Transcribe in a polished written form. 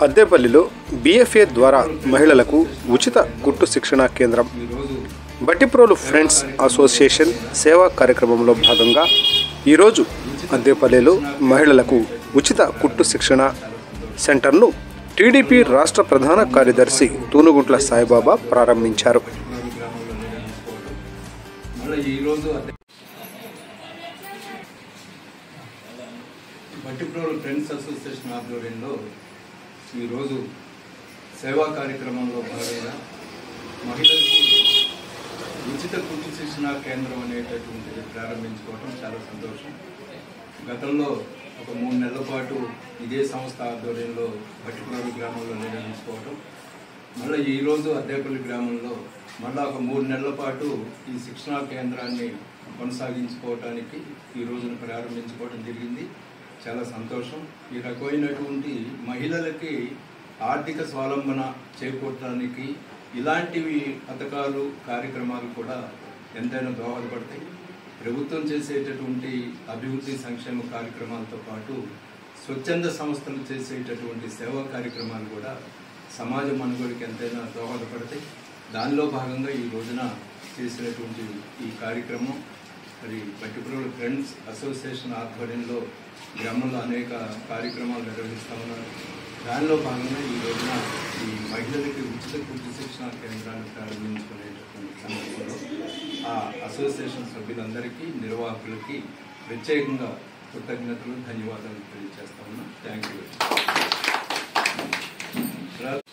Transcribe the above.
అద్దేపల్లిలో BFA ద్వారా మహిళలకు ఉచిత కుట్టు శిక్షణ కేంద్రం బట్టిప్రోలు ఫ్రెండ్స్ అసోసియేషన్ సేవా కార్యక్రమంలో భాగంగా ఈరోజు అద్దేపల్లిలో మహిళలకు ఉచిత కుట్టు శిక్షణ సెంటర్ను టీడీపీ రాష్ట్ర ప్రధాన కార్యదర్శి తూనుగుంట్ల సాయిబాబా ప్రారంభించారు. బట్టిప్రోలు ఫ్రెండ్స్ అసోసియేషన్ ఆధ్వర్యంలో ఈరోజు సేవా కార్యక్రమంలో భాగంగా మహిళలకి ఉచిత కుట్టు శిక్షణ కేంద్రం అనేటటువంటిది ప్రారంభించుకోవడం చాలా సంతోషం. గతంలో ఒక 3 నెలల పాటు ఇదే సంస్థ ఆధ్వర్యంలో బట్టిప్రోలు గ్రామంలో నిర్వహించుకోవటం, మళ్ళీ ఈరోజు అద్దేపల్లి గ్రామంలో మళ్ళీ ఒక 3 నెలల పాటు ఈ శిక్షణా కేంద్రాన్ని కొనసాగించుకోవటానికి ఈ రోజున ప్రారంభించుకోవడం జరిగింది. చాలా సంతోషం. ఈ రకమైనటువంటి మహిళలకి ఆర్థిక స్వావలంబన చేకూర్చడానికి ఇలాంటివి పథకాలు కార్యక్రమాలు కూడా ఎంతైనా దోహదపడతాయి. ప్రభుత్వం చేసేటటువంటి అభివృద్ధి సంక్షేమ కార్యక్రమాలతో పాటు స్వచ్ఛంద సంస్థలు చేసేటటువంటి సేవా కార్యక్రమాలు కూడా సమాజ మనుగడకి ఎంతైనా దోహదపడతాయి. దానిలో భాగంగా ఈ రోజున చేసినటువంటి ఈ కార్యక్రమం మరి బట్టిప్రోలు ఫ్రెండ్స్ అసోసియేషన్ ఆధ్వర్యంలో గ్రామంలో అనేక కార్యక్రమాలు నిర్వహిస్తూ ఉన్నారు. దానిలో భాగంగా ఈ రోజున ఈ మహిళలకి ఉచిత కుట్టు శిక్షణ కేంద్రాన్ని ప్రారంభించుకునేటటువంటి సందర్భంలో ఆ అసోసియేషన్ సభ్యులందరికీ నిర్వాహకులకి ప్రత్యేకంగా కృతజ్ఞతలు ధన్యవాదాలు తెలియజేస్తా ఉన్నాం. Thank you.